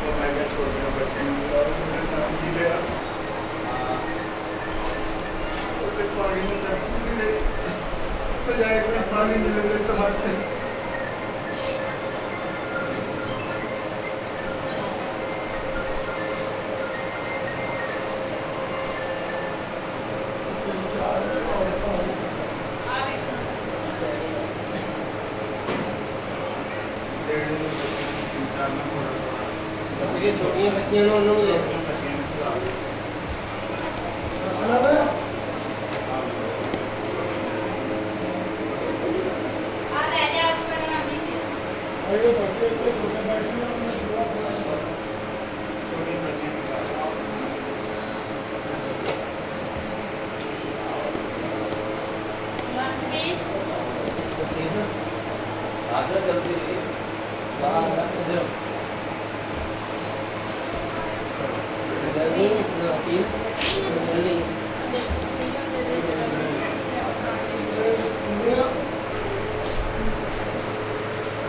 मैं क्या छोड़ दिया बच्चे और उन्होंने नाम भी लिया तो पानी में दस मिले तो जाए कोई पानी मिले तो हाथ से छोटियां बच्चियां ने उन्होंने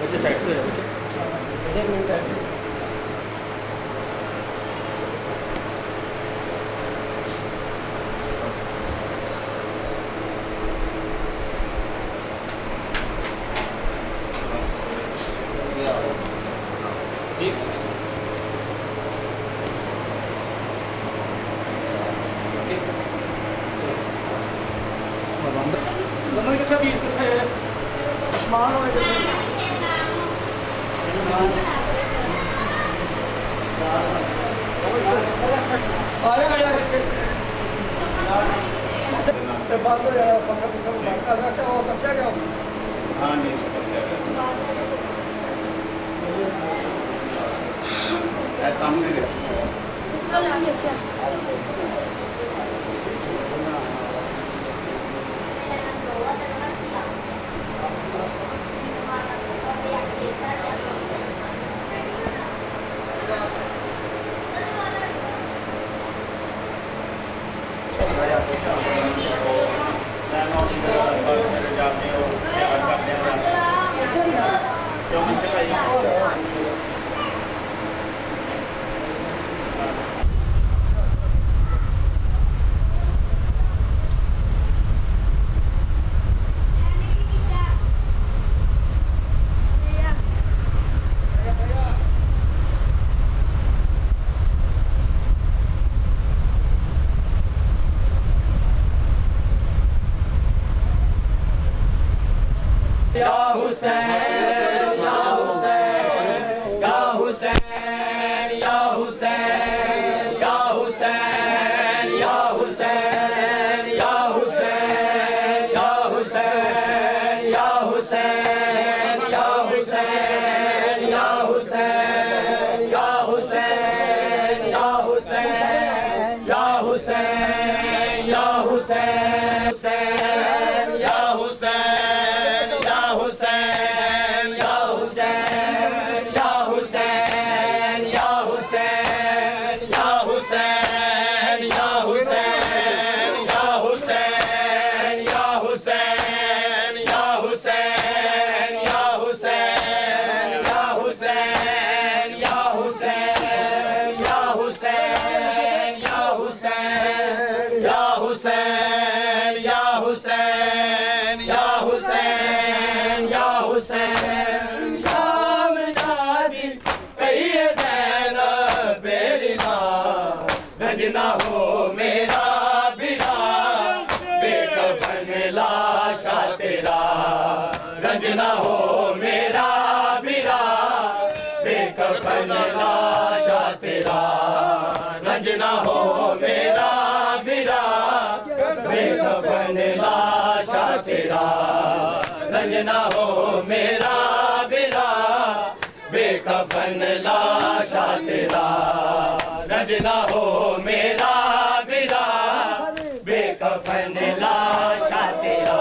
बच्चे साइड पे बच्चे जी जमन किथे भी किथे आसमान होए जैसे बंद हो जाएगा पंखा पंखा बंद कर अच्छा वो बस्या क्या हाँ जी सामने देखो या हुसैन या हुसैन या हुसैन या हुसैन या हुसैन या हुसैन या हुसैन या हुसैन या हुसैन या हुसैन या हुसैन या हुसैन या हुसैन या हुसैन या हुसैन या हुसैन ना हो मेरा बिरा बेकफन लाशा तेरा रंज ना हो मेरा बिरा बेकफन लाशा तेरा रंज ना हो मेरा बिरा बेकफन लाशा तेरा रंज ना हो मेरा बिरा बेकफन लाशा तेरा रंज ना हो मेरा बिरा बेकफन लाशा तेरा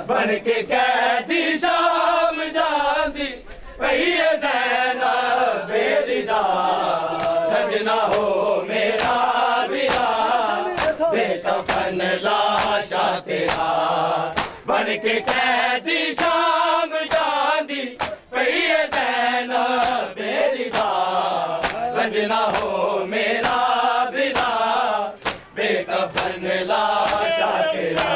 बन के कैदी शाम जांदी पई ज़ैनब बेरिदा रंज ना हो मेरा बिरा बेकफन लाशा तेरा बन के कैदी शाम जांदी पई ज़ैनब बेरिदा रंज ना हो मेरा बिरा बेकफन लाशा तेरा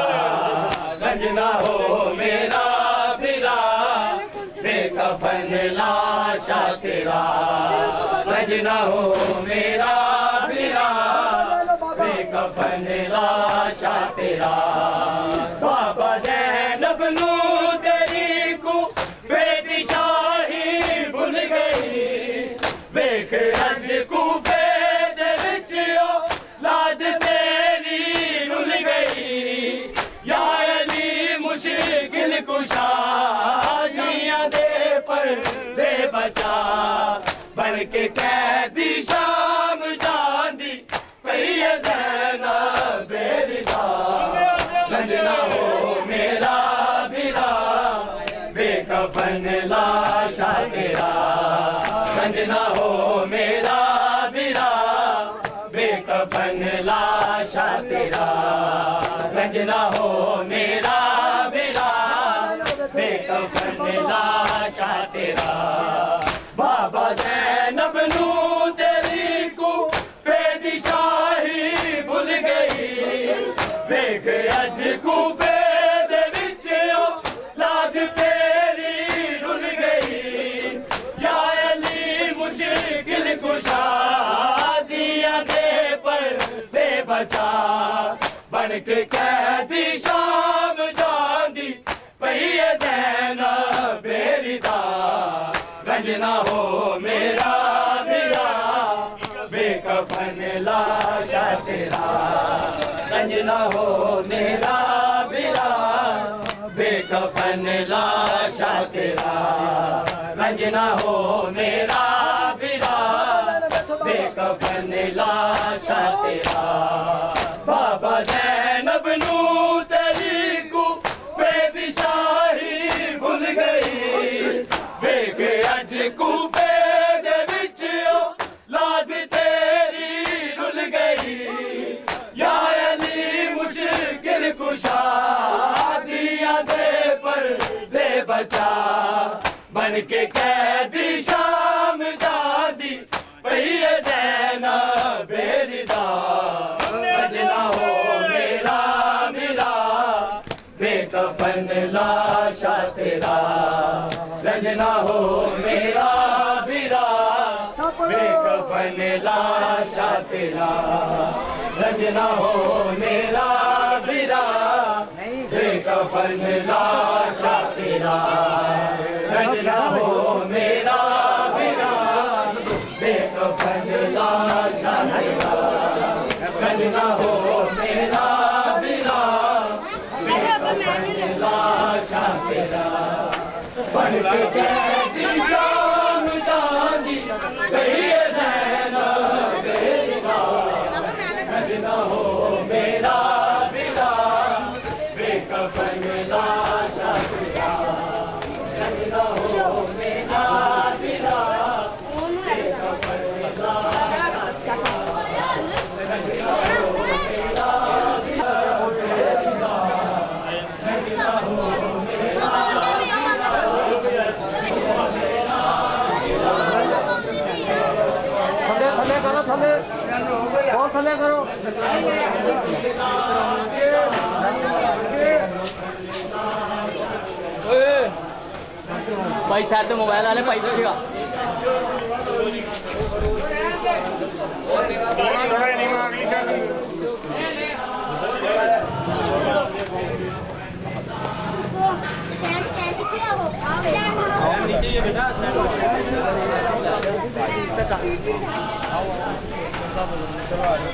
रंज ना हो मेरा बिरा बेकफन लाशा तेरा रंज ना हो मेरा बिरा बेकफन लाशा तेरा बाबा ज़ैनब नू तेरी को बेदिशाही भुल गई वेख अज कूफे दे विच लाज तेरी रुल गई या अली मुश्किल कुशा दुनिया दे पर दे बचा बन के कैदी शाम जांदी पई ज़ैनब बेरिदा रंज ना हो मेरा बिरा बेकफन लाशा तेरा रंज ना हो मेरा बिरा बेकफन लाशा तेरा रंज ना हो मेरा बिरा बेकफन लाशा तेरा बाबा ज़ैनब नू तेरी को बेदिशाही भुल गई वेख अज कूफे दे विच लाज तेरी रुल गई या अली मुश्किल कुशा दिया दे पर दे बचा बन के कैदी शाम जांदी पई ज़ैनब बेरिदा रंज ना हो मेरा बिरा बेकफन लाशा तेरा रंज ना हो मेरा बिरा बेकफन लाशा तेरा रंज ना हो मेरा बिरा बेकफन लाशा तेरा बाबा ज़ैनब नू तेरी को बेदिशाही भुल गई वेख अज कूफे दे विच लाज तेरी रुल गई या अली मुश्किल कुशा दिया दे पर दे बचा बन के कैदी शाम जांदी पई ज़ैनब बेरिदा रंज ना हो मेरा बिरा बेकफन लाशा तेरा रंज ना हो मेरा बिरा बेकफन लाशा तेरा रंज ना हो मेरा बिरा बेकफन लाशा तेरा रंज ना हो मेरा बिरा बेकफन लाशा तेरा रंज ना हो मेरा बिरा बेकफन लाशा तेरा बन के कैदी शाम जांदी पई ज़ैनब बेरिदा रंज ना हो मेरा बिरा बेकफन लाशा तेरा रंज ना हो मेरा बिरा बेकफन लाशा तेरा रंज ना हो मेरा बिरा रंज ना हो मेरा थले करो थले बहुत थले करो भाई साइड तो मोबाइल वाले पैसे छिगा नीचे ये बेटा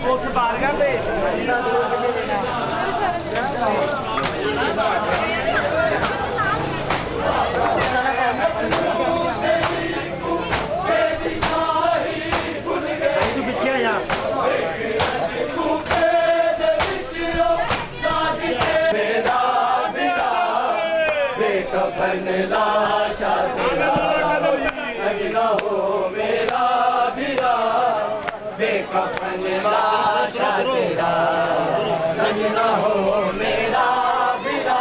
वो बाहर गया पे पीछे यहाँ बेकफन लाशा तेरा रंज ना हो मेरा बिरा बेकफन लाशा तेरा रंज ना हो मेरा बिरा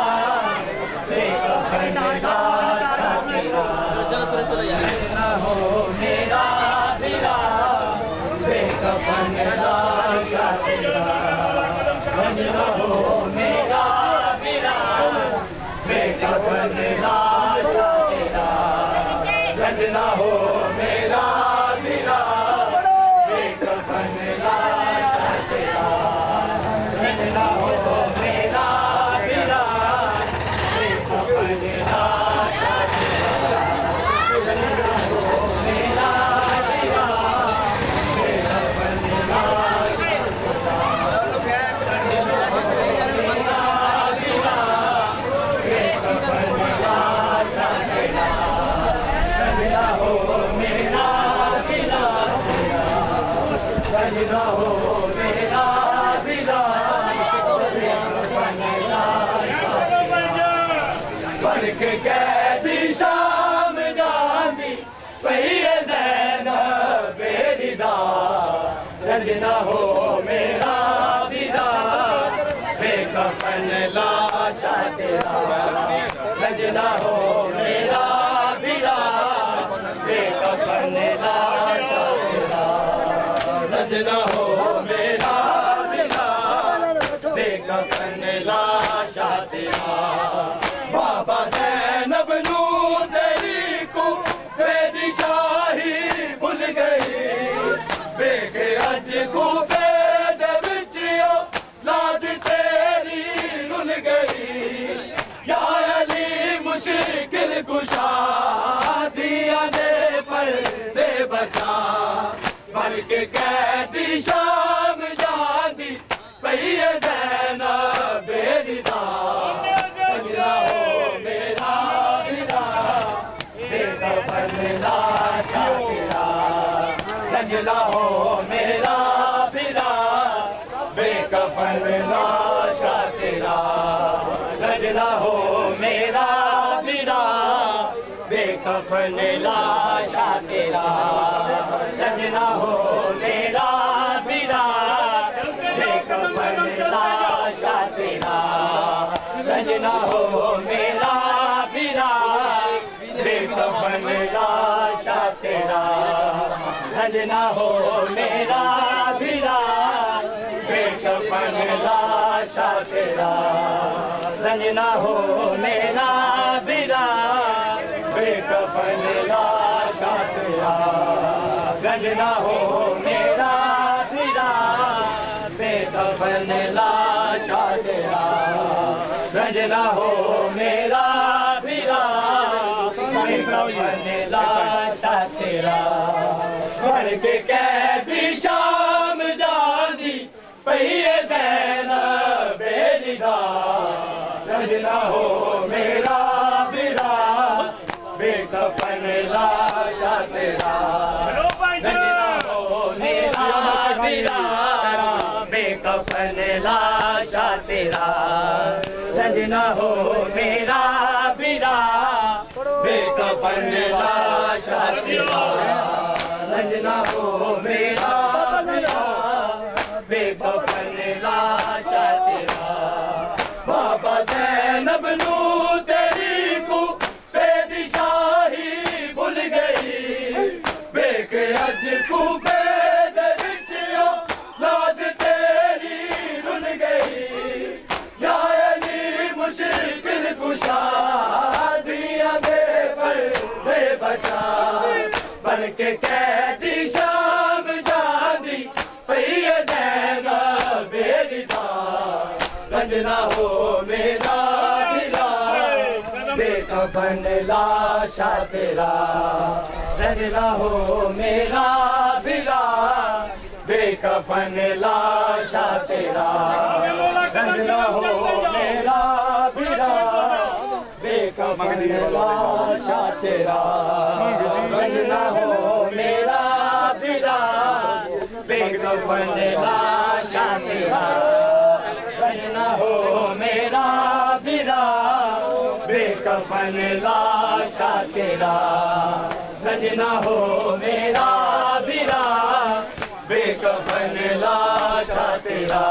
बेकफन लाशा तेरा रंज ना हो मेरा बिरा विदा, रंज न हो मेरा विदा, बेकफन लाशा तेरा, रंज न हो मेरा विदा, बेकफन लाशा तेरा, रंज न हो मेरा विदा, बेकफन लाशा तेरा। बाबा ज़ैनब नू तेरी को बेदी शाही भुल गई, बेके अज कूफे दे विच औलाद तेरी रुल गई, या अली मुश्किल कुशा दिया दे पर्दे बचा, बन के कैदी शाम जादी पई ज़ैनब बेरिदा, रंजना हो मेरा विदा, बेकफन लाशा तेरा, रंजना हो मेरा विदा, बेकफन लाशा तेरा, रंजना हो मेरा विदा, बेकफन लाशा तेरा, रंजना हो मेरा विदा, बेकफन लाशा तेरा, रंजना हो मेरा विदा, बेकफन लाशा तेरा, रंजना हो मेरा विदा, बेकफन लाशा तेरा, रंजना हो मेरा विदा, बेकफन लाशा तेरा, रंजना हो मेरा विदा, बेकफन लाशा तेरा, रंजना हो मेरा विदा, बेकफन लाशा तेरा। भर के कैदी शाम जादी पई ज़ैनब बेरिदा, रंजना हो मेरा विदा, बेकफन लाशा तेरा, रंजना हो मेरा विदा, बेकफन लाशा तेरा, रंजना हो मेरा विदा, बेकफन लाशा तेरा, रंजना हो मेरा विदा, बेकफन लाशा तेरा। बाबा ज़ैनब नू तेरी को बेदी शाही भुल गई, बेके अज कूफे दे विच औलाद तेरी रुल गई, या अली मुश्किल कुशा दिया दे पर्दे बचा, बन के कैदी शाम जादी पई ज़ैनब बेरिदा, रंजना हो मेरा विदा, बेकफन लाशा तेरा, रंजना हो मेरा विदा, बेकफन लाशा तेरा, रंजना हो मेरा विदा, बेकफन लाशा तेरा, रंजना हो मेरा विदा, बेकफन लाशा तेरा, रंजना हो मेरा विदा, बेकफन लाशा तेरा, रंजना हो मेरा विदा, बेकफन लाशा तेरा,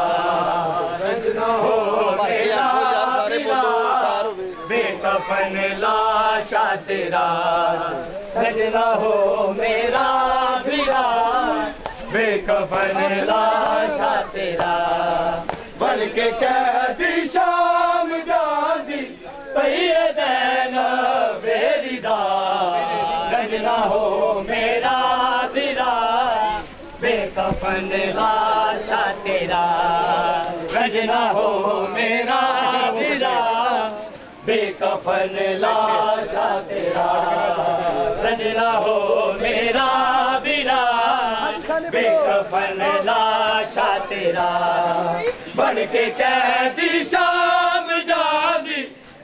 रंजना हो मेरा विदा, बेकफन लाशा तेरा, रंजना हो मेरा विदा, बेकफन लाशा तेरा। बन के कैदी शाम जादी पई ज़ैनब बेरिदा, रंजना हो मेरा विदा, बेकफन लाशा तेरा, रंजना हो मेरा विदा, बेकफन लाशा तेरा, रंजना हो मेरा विदा, बेकफन लाशा तेरा। बन के कैदी शाम जादी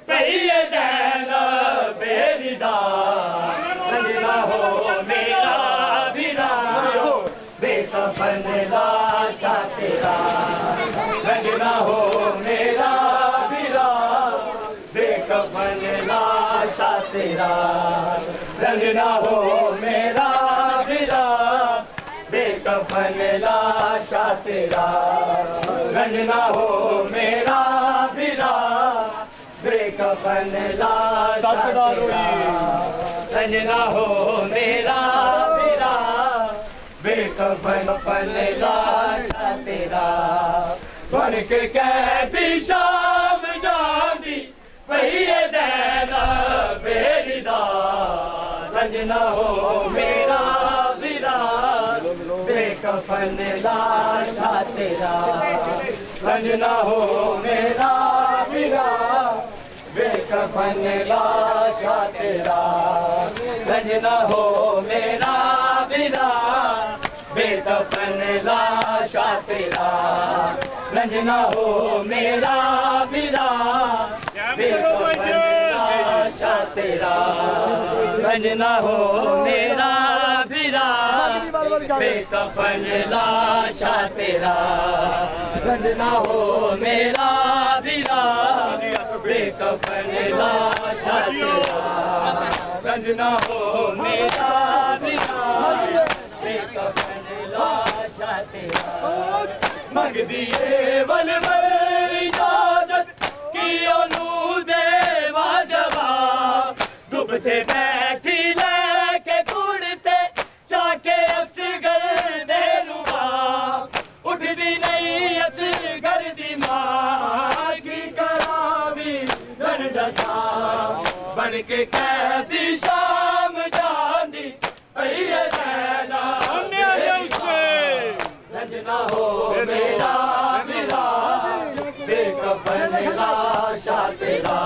पई ज़ैनब बेरिदा, रंजना हो मेरा विदा, बेकफन लाशा तेरा, रंजना हो मेरा विदा, बेकफन लाशा तेरा, रंजना हो मेरा विदा, बेकफन बेकफन लाशा तेरा रंज ना हो मेरा बिरा बेकफन लाशा तेरा रंज ना हो मेरा बिरा बेकफन लाशा तेरा बन के कैदी शाम जांदी पहिए ज़ैनब बेरिदा रंज ना हो मेरा बिरा बेकफन लाशा तेरा रंज ना हो मेरा बिरा बेकफन लाशा तेरा रंज ना हो मेरा बिरा बेकफन लाशा तेरा रंज ना हो मेरा बिरा बेकफन लाशा तेरा रंज ना हो मेरा बिरा बेकफन लाशा तेरा रंज ना हो मेरा बिरा बेकफन लाशा तेरा रंज ना हो मेरा बिरा बेकफन लाशा तेरा मंग दिए बल इजाजत की ओनू देवा जवाब डुबते बैठी लेके कुड़ते चाके असगर दे रुबा उठदी नहीं असगर दी मां की करावी गन दसा बन के कैदी शाम जांदी भैया जैना रंज ना हो मेरा बिरा बेकफन लाशा तेरा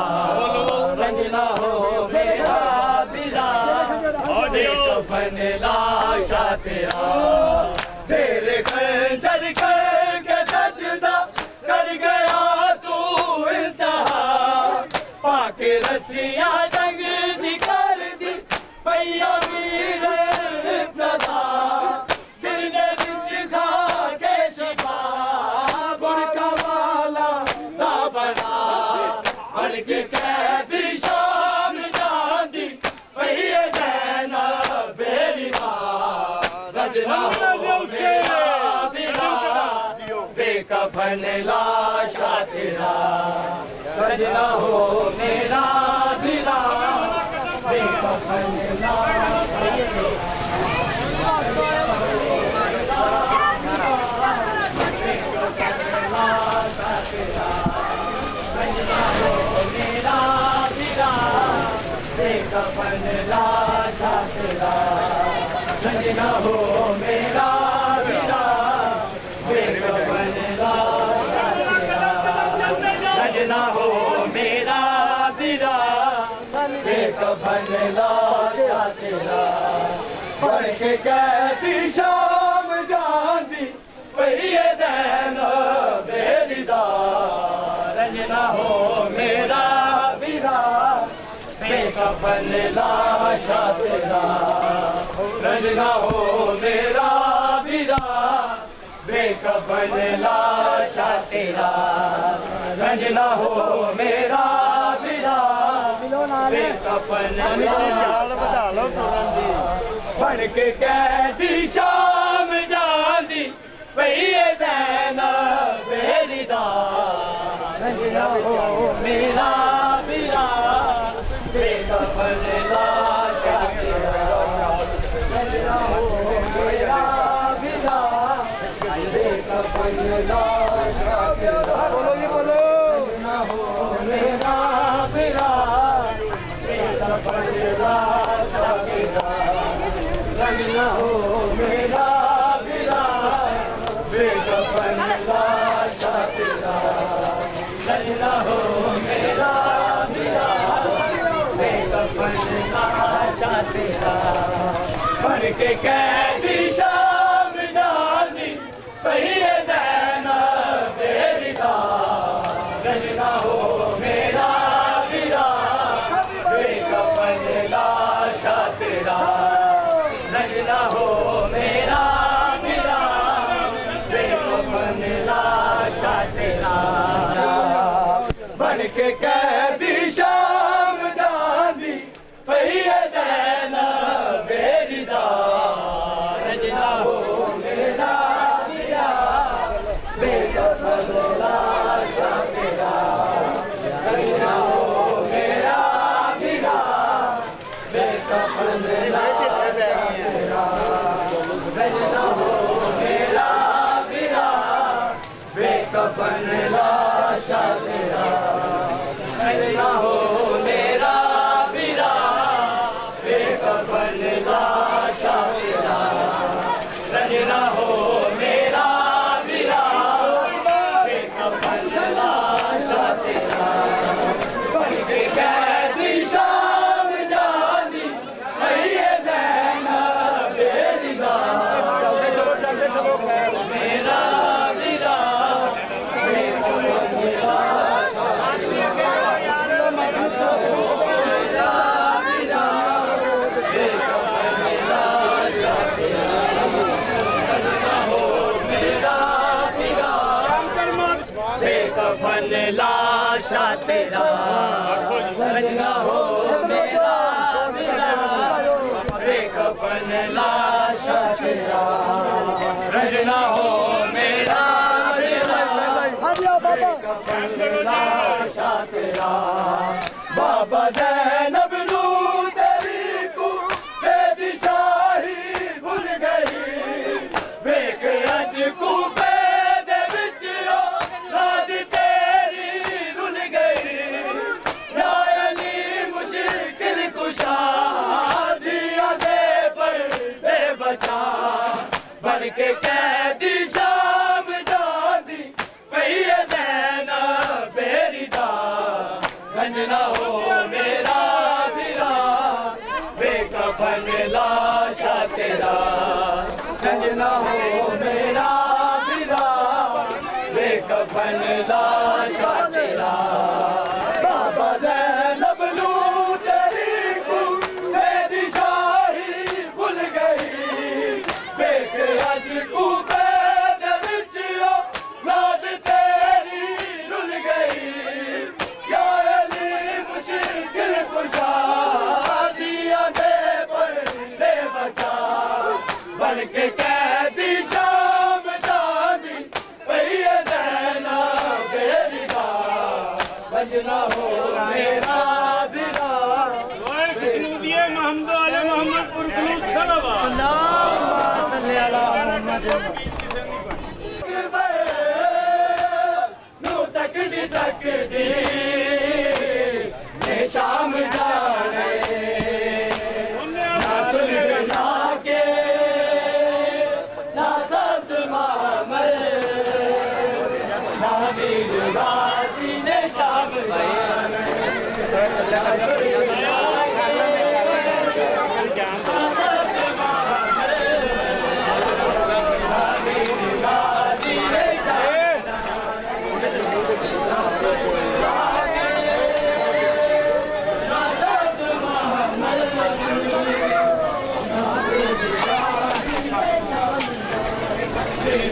रंज ना हो मेरा बिरा बेकफन लाशा तेरा तेरे खंजर करके सजदा कर गया तू इंतहा पाके रस्सियां जंग दी कर दी पैया वीर इब्तदा सिर दे विच खा के शिफा बुरका वाला दा बना बन के कैदी शाम जांदी पहिए ज़ैनब बेरिदा रंज ना हो मेरा बिरा बेकफन लाशा तेरा रंज ना हो मेरा बिरा बेकफन लाशा बेकफन लाशा तेरा रंज ना हो मेरा बिरा बेकफन लाशा तेरा रंज ना हो मेरा बिरा बेकफन लाशा तेरा पढ़ के कैदी शाम जांदी पहिए ज़ैनब बेरिदा रंज ना हो मेरा बिरा बेकफन लाशा तेरा रंज ना हो मेरा बिरा बेकफन लाशा तेरा रंज ना हो मेरा बिरा बेकफन बता लो बन के कैदी शाम जांदी पहिए ज़ैनब बेरिदा रंज ना हो मेरा बिरा बेकफन लाशा तेरा रंज ना हो मेरा बिरा बेकफन लाशा तेरा बोलो जी बोलो रंज ना हो मेरा बिरा बेकफन लाशा तेरा रंज ना हो मेरा बिरा बेकफन लाशा तेरा रंज ना हो मेरा बिरा बेकफन लाशा तेरा बन के कैदी शाम जांदी पहिए ज़ैनब बेरिदा रंज ना हो मेरा बिरा बेकफन लाशा तेरा रंज ना हो मेरा बिरा बेकफन लाशा तेरा बन के कैदी शाम जांदी पहिए ज़ैनब बेरिदा रंज ना हो मेरा बेकफन लाशा तेरा रजना हो मेरा बेकफन लाशा तेरा रजना हो मेरा बेकफन लाशा तेरा बाबा ज़ैनब नू तेरी को बेदिशाही भुल गई वेख अज कूफे दे विच औलाद तेरी रुल गई या अली मुश्किल कुशा दिया दे पर्दे बचा बन के कैदी शाम जादी पई ज़ैनब बेरी दा गंजना हो मेरा बिरा बेकफन लाशा तेरा गंजना हो मेरा बिरा बेकफन लाशा तेरा बाबा ज़ैनब नू तेरी को बेदिशाही भुल गई बेक अज कूफे दे विच औलाद तेरी रुल गई या अली मुश्किल कुशा दिया दे पर्दे बचा बन के कैदी शाम जादी पई ज़ैनब बेरी दा गंजना हो मेरा बिरा विष्णु दिए मोहम्मद वाले मोहम्मद पुरखलूस सलावत अल्लाहुम्मा सल्ली अला मुहम्मद नू तकदी तकदी ने शाम जाने ना सुलग ना के ना सब्ज मामल ना वीर गाजी ने शाम जाने ना सुलग ना के ना सब्ज मामल ना वीर गाजी ने शाम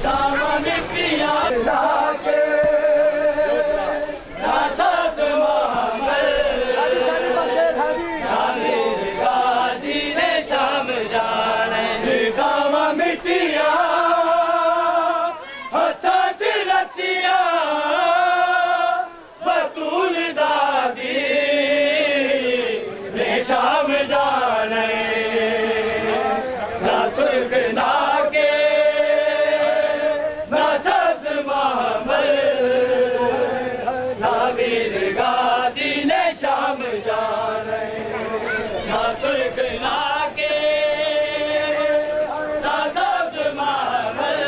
दामा मिट्टिया लाके ना साथ मामल आमिर गाजी ने शाम जाने दामा मिट्टिया हथा च रसिया बतूल दादी ने शाम जाने ना सुर्ख ना के ना सब्ज मामल ना वीर गाजी ने शाम जाने ना सुर्ख ना के ना सब्ज मामल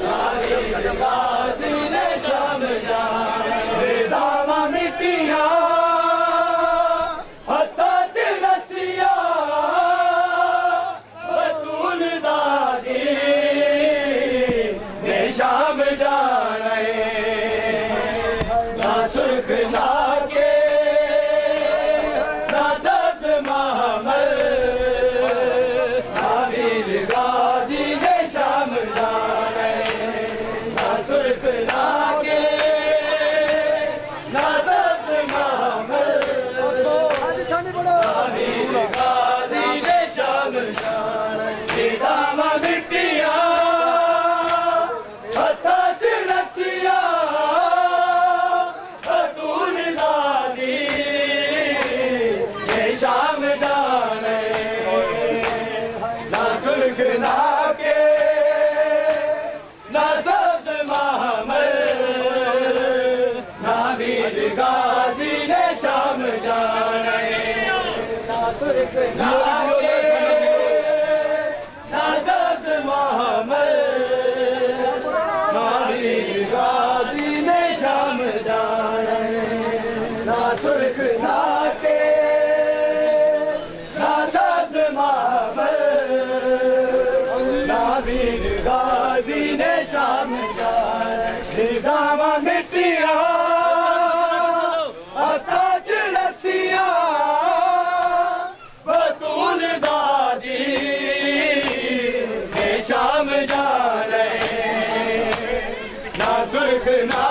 ना वीर गाजी ने शाम जाने दामा मिट्टिया हथा च रसिया बतूल दादी ने शाम जाने ना सुर्ख ना के ना सब्ज मामल ना वीर गाजी ने शाम जाने ना सुर्ख ना के ना सब्ज मामल वीर गाजी ने शाम जाने दामा मिट्टिया हथा च रसिया बतूल दादी ने शाम जाने ना सुर्ख ना के ना सब्ज मामल ना वीर गाजी ने शाम जाने ना सुर्ख ना के ना सब्ज मामल ना वीर गाजी ने शाम जाने ना सुर्ख ना के ना सब्ज मामल ना वीर गाजी ने शाम जाने दामा मिट्टिया हथा च रसिया बतूल दादी ने शाम जाने ना सुर्ख ना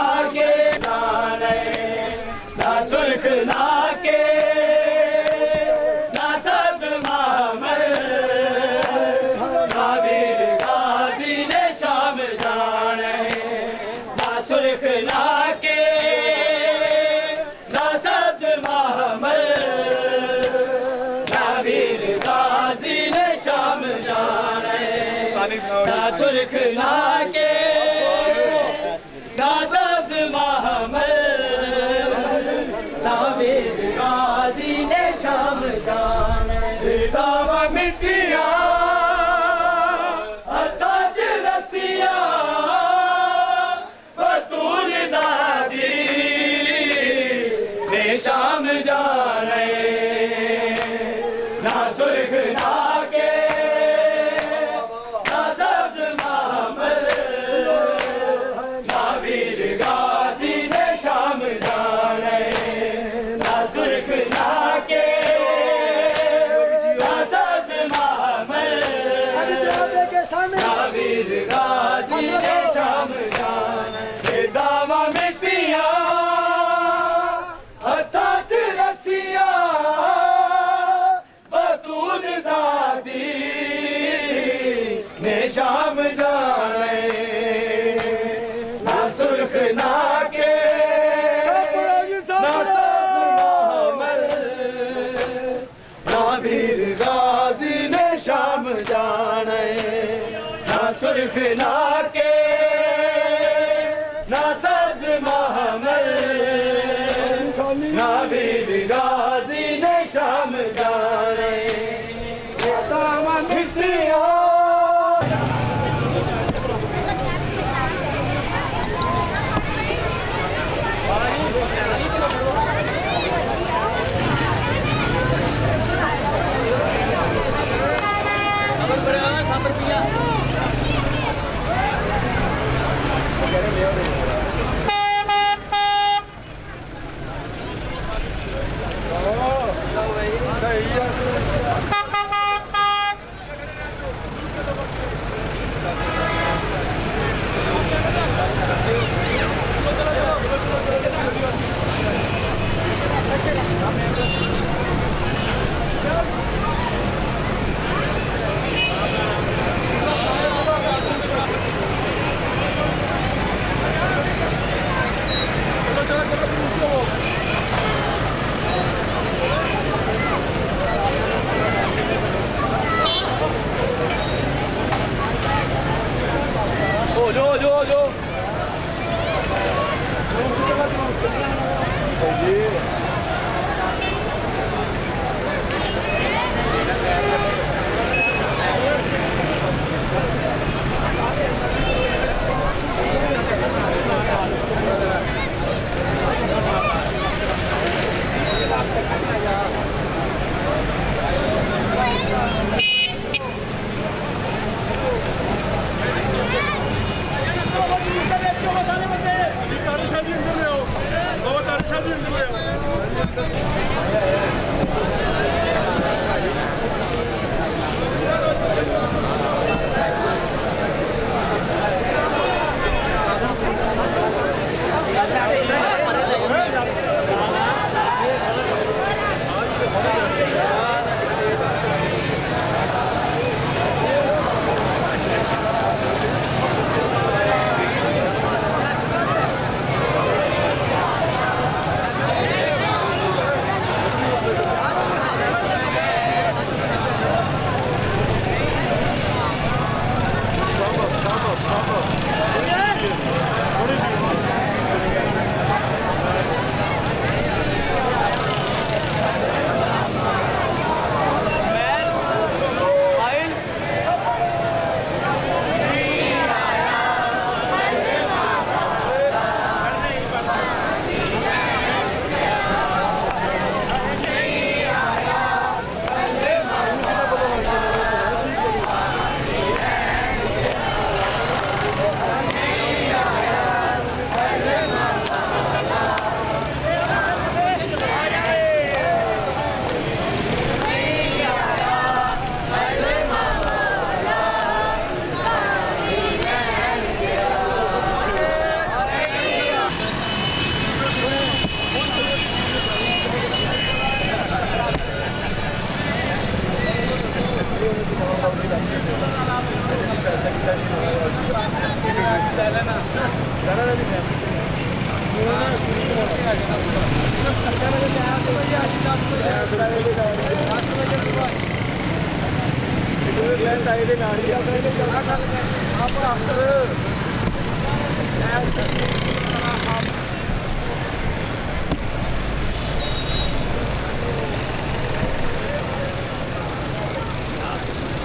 ना सुर्ख ना के ना सब्ज महमल ना वीर गाजी ने शाम जान दावा मिट्टिया ताज रसिया बतूर ज़ादी ने शाम जाने ना सुर्ख ना के ना सब्ज महमल ना वीर गाजी ने शाम जाने ना सुर्ख ना के ना सब्ज महमल ना वीर गाजी ने शाम जाने दावा मिट्टिया ताज रसिया बतूर ज़ादी ने शाम जाने ना सुर्ख ना के ना सब्ज महमल ना वीर गाजी ने शाम जाने ना सुर्ख ना के ना सब्ज महमल ना वीर गाजी ने शाम जाने दावा मिट्टिया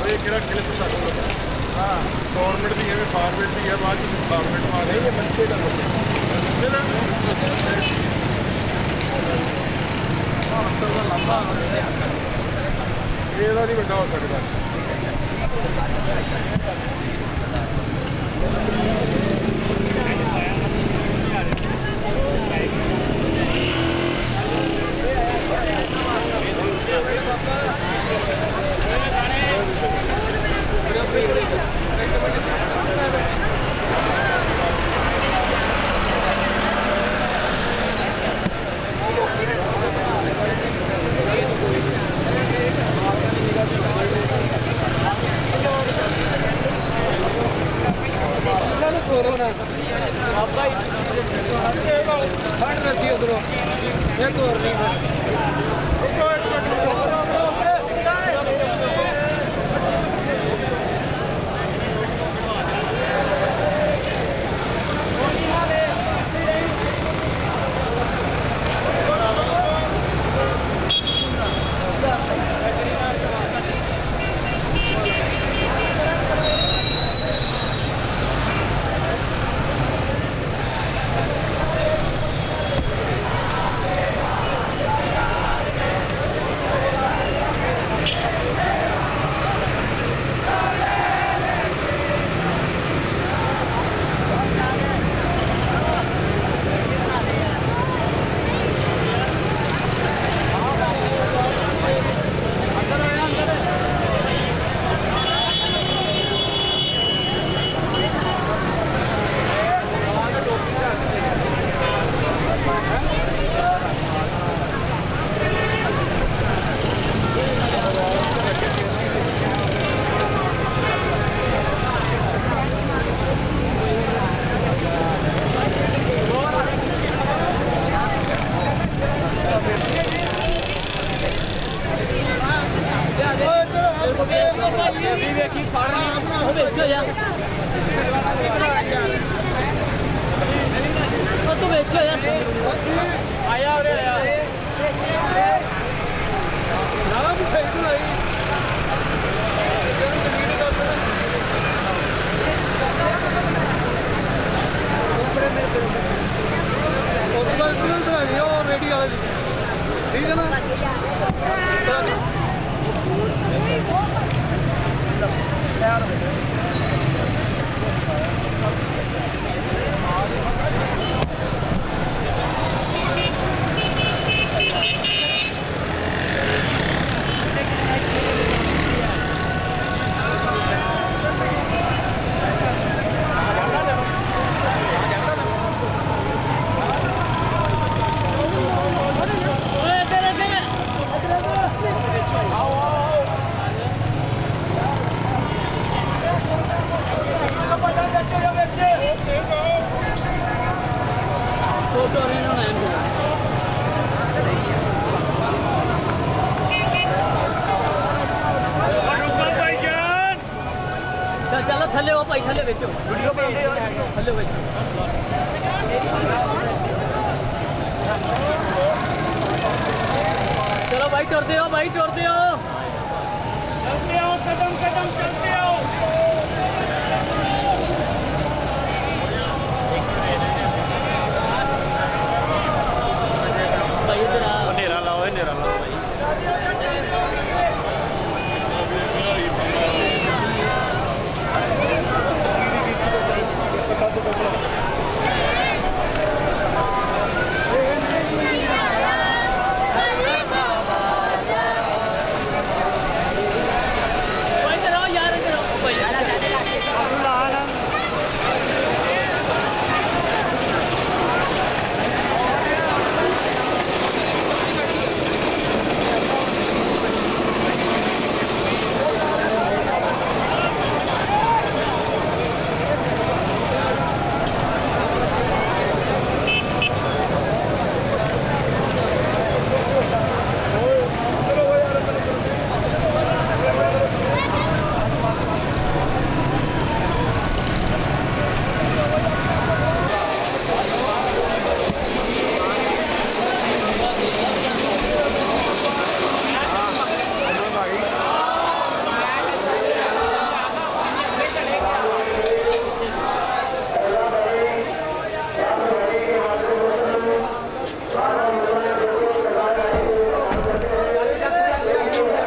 ਇਹ ਕਿਹੜਾ ਕਲਿੱਪ ਸਾਨੂੰ ਹਾਂ ਗਵਰਨਮੈਂਟ ਦੀ ਹੈ ਫਾਰਮੈਟ ਦੀ ਹੈ ਬਾਅਦ ਵਿੱਚ ਫਾਰਮੈਟ ਮਾਰ ਰਹੇ ਇਹ ਬੱਚੇ ਦਾ ਬੱਚੇ ਦਾ ਲੰਬਾ ਇਹਦਾ ਨਹੀਂ ਵੱਡਾ ਹੋ ਸਕਦਾ चलो थले हो भाई थले बेचो वीडियो बनाते यार थले बेचो चलो भाई टुरते हो कदम कदम चलते हो